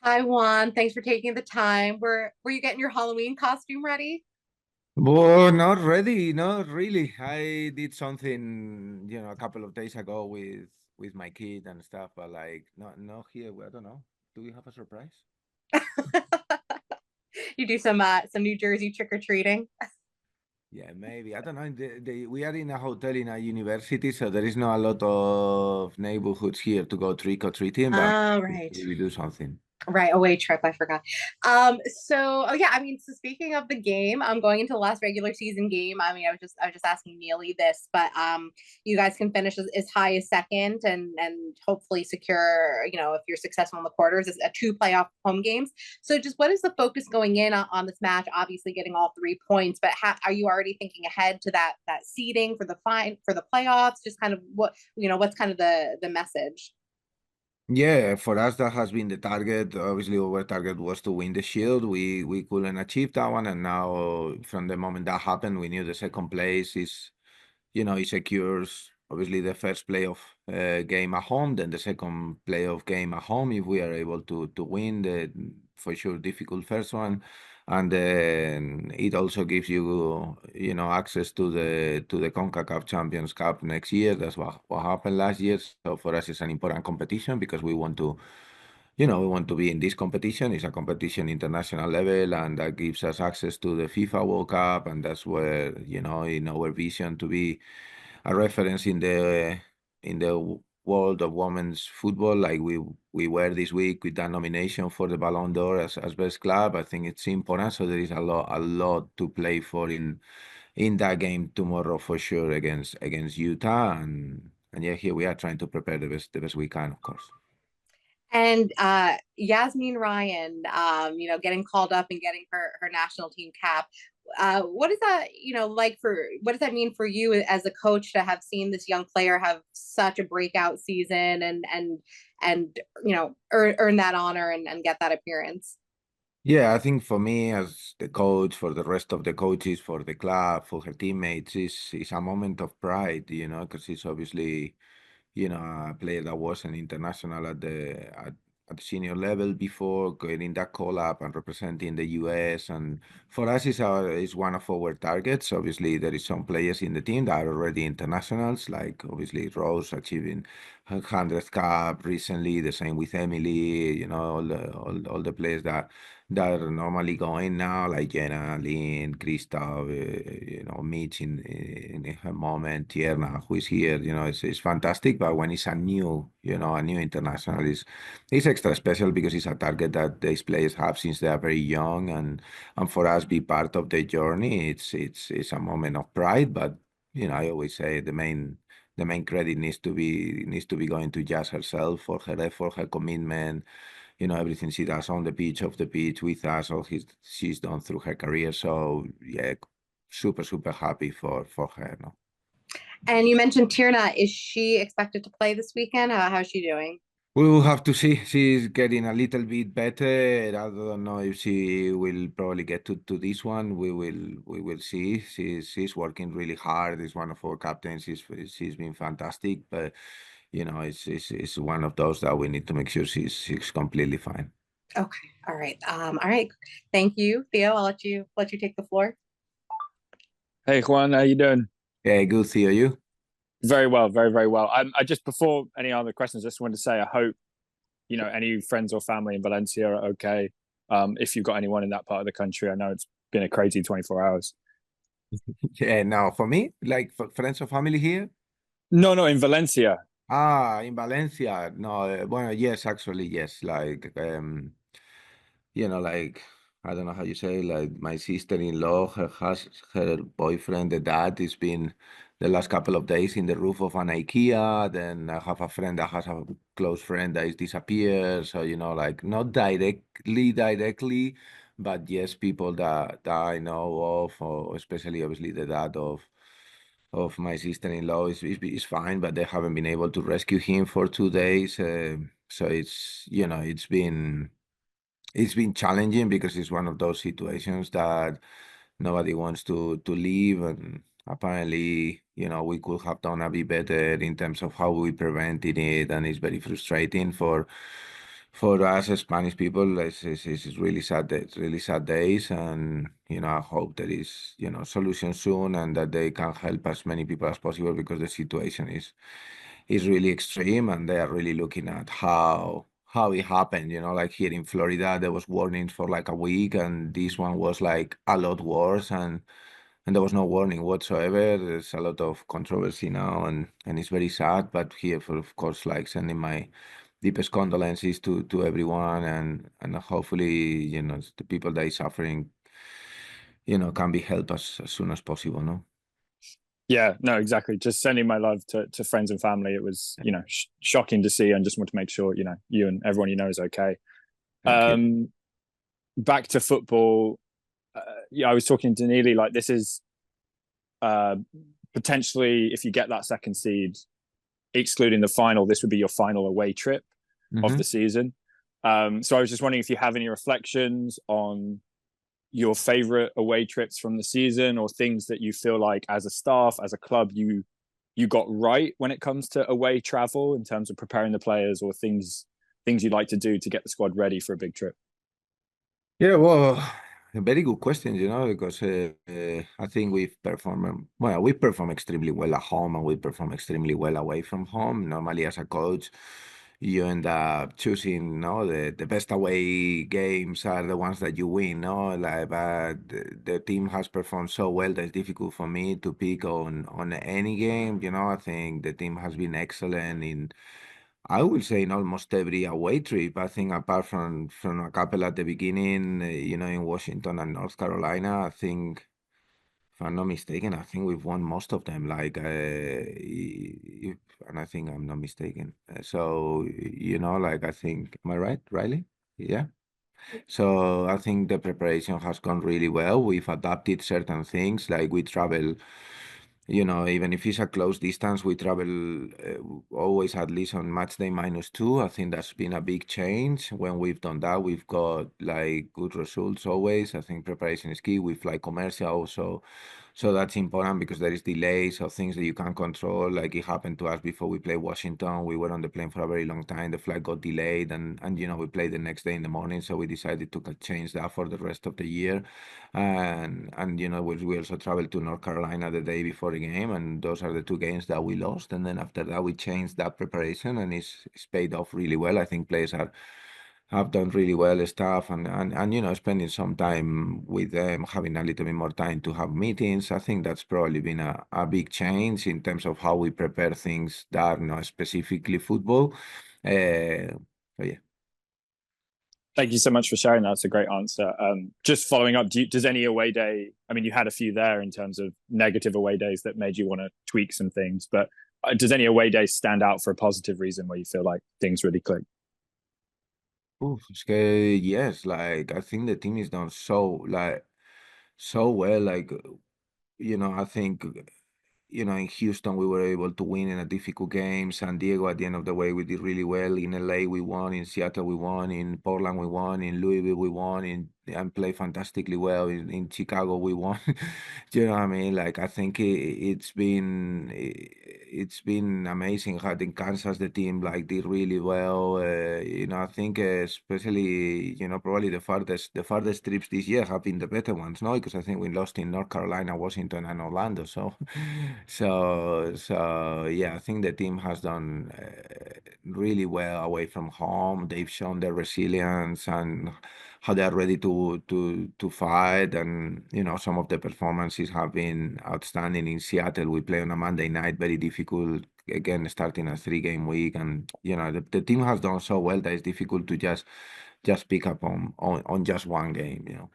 Hi Juan, thanks for taking the time. Were you getting your Halloween costume ready? Well, not ready, not really. I did something, a couple of days ago with my kid and stuff, but like not here. I don't know. Do we have a surprise? You do some New Jersey trick or treating. Yeah, maybe. I don't know. We are in a hotel in a university, so there is not a lot of neighborhoods here to go trick or treating, but Oh, maybe right. we do something. Right, away trip, I forgot. Oh yeah, I mean, so speaking of the game, I'm going into the last regular season game. I mean, I was just asking Neely this, but you guys can finish as high as second and hopefully secure, if you're successful in the quarters, is a two playoff home games. So just what is the focus going in on this match? Obviously getting all 3 points, but are you already thinking ahead to that seeding for the playoffs? Just kind of what's kind of the message? Yeah, for us that has been the target. Obviously, our target was to win the Shield. We couldn't achieve that one, and now from the moment that happened, we knew the second place is, it secures obviously the first playoff game at home, then the second playoff game at home if we are able to win the for sure difficult first one, and then it also gives you access to the CONCACAF Champions Cup next year. That's what happened last year. So for us, it's an important competition because we want to be in this competition. It's a competition international level, and that gives us access to the FIFA World Cup, and that's where in our vision to be a reference in the world of women's football, like we were this week with that nomination for the Ballon d'Or as best club. I think it's important. So there is a lot to play for in that game tomorrow for sure against Utah, and yeah, here we are trying to prepare the best we can, of course. And Yasmin Ryan, getting called up and getting her national team cap. What is that, what does that mean for you as a coach to have seen this young player have such a breakout season and earn that honor and get that appearance? Yeah, I think for me as the coach, for the rest of the coaches, for the club, for her teammates, is a moment of pride, because it's obviously, a player that was an international at the senior level before getting that call up and representing the US. And for us, is one of our targets. Obviously, there is some players in the team that are already internationals, like obviously Rose achieving her 100th cap recently. The same with Emily. All the players that are normally going now, like Jenna, Lynn, Kristav, Mitch in her moment, Tierna, who is here, it's fantastic. But when it's a new international, it's extra special because it's a target that these players have since they are very young, and for us be part of the journey, it's a moment of pride. But I always say the main credit needs to be going to Jazz herself for her effort, her commitment, everything she does on the pitch, off the pitch, with us, she's done through her career. So yeah, super, super happy for her. No? And you mentioned Tierna. Is she expected to play this weekend? How's she doing? We will have to see. She's getting a little bit better. I don't know if she will probably get to this one. We will see. She's working really hard. Is one of our captains. She's been fantastic. But it's one of those that we need to make sure she's completely fine. Okay. All right. Thank you, Theo. I'll let you take the floor. Hey Juan, how you doing? Yeah, good. See you. Very well, very, very well. I just before any other questions, I just wanted to say I hope any friends or family in Valencia are okay. If you've got anyone in that part of the country, I know it's been a crazy 24 hours. Yeah, now for me, like for friends or family here. No, no, in Valencia. In Valencia. No, well, yes, actually, yes. Like I don't know how you say, like my sister-in-law, her boyfriend, the dad, has been the last couple of days in the roof of an IKEA. Then I have a friend that has a close friend that is disappeared. So, like not directly, but yes, people that I know of, or especially obviously the dad of my sister-in-law is fine, but they haven't been able to rescue him for 2 days. So it's been challenging because it's one of those situations that nobody wants to leave, and apparently, we could have done a bit better in terms of how we prevented it, and it's very frustrating for us as Spanish people, it's really sad. It's really sad days, and I hope there is solution soon, and that they can help as many people as possible because the situation is really extreme, and they are really looking at how it happened. Like here in Florida, there was warnings for like a week, and this one was like a lot worse, and there was no warning whatsoever. There's a lot of controversy now, and it's very sad. But here, for of course, like sending my deepest condolences to everyone, and hopefully, the people that is suffering, can be helped as soon as possible. No. Yeah, no, exactly. Just sending my love to friends and family. It was, shocking to see, and just want to make sure, you and everyone you know is okay. Thank you. Back to football. I was talking to Neely, like this is potentially, if you get that second seed, excluding the final, this would be your final away trip of the season. So I was just wondering if you have any reflections on your favorite away trips from the season, or things that you feel like as a staff, as a club, you got right when it comes to away travel in terms of preparing the players, or things you'd like to do to get the squad ready for a big trip. Yeah, well, a very good question, because I think we perform extremely well at home, and we perform extremely well away from home. Normally, as a coach, you end up choosing, no, the best away games are the ones that you win, no? Like, but the team has performed so well that it's difficult for me to pick on any game. I think the team has been excellent I will say in almost every away trip. I think apart from a couple at the beginning, in Washington and North Carolina, I think, if I'm not mistaken, I think we've won most of them. Like, and I think I'm not mistaken. So, like I think, am I right, Riley? Yeah. So I think the preparation has gone really well. We've adapted certain things, like we travel, even if it's a close distance, we travel always at least on match day -2. I think that's been a big change. When we've done that, we've got like good results always. I think preparation is key. We fly commercial, so that's important because there is delays of things that you can't control. Like it happened to us before we played Washington. We were on the plane for a very long time. The flight got delayed, and we played the next day in the morning. So we decided to change that for the rest of the year. And we also traveled to North Carolina the day before the game, and those are the two games that we lost. And then after that, we changed that preparation, and it's paid off really well. I think players have done really well staff, and spending some time with them, having a little bit more time to have meetings. I think that's probably been a big change in terms of how we prepare things that are not specifically football. So yeah. Thank you so much for sharing that. That's a great answer. Just following up, does any away day, I mean, you had a few there in terms of negative away days that made you want to tweak some things, but does any away day stand out for a positive reason where you feel like things really click? Oof, yes, like I think the team is done so well. Like, I think in Houston, we were able to win in a difficult game. San Diego, at the end of the way, we did really well. In LA, we won. In Seattle, we won. In Portland, we won. In Louisville, we won. And played fantastically well. In Chicago, we won. Do you know what I mean? Like, I think it's been amazing. How in Kansas, the team like did really well. I think especially, probably the farthest trips this year have been the better ones, no? Because I think we lost in North Carolina, Washington, and Orlando. So yeah, I think the team has done really well away from home. They've shown their resilience and how they are ready to fight. And some of the performances have been outstanding. In Seattle, we play on a Monday night, very difficult. Again, starting a 3-game week, and the team has done so well that it's difficult to just pick up on just one game.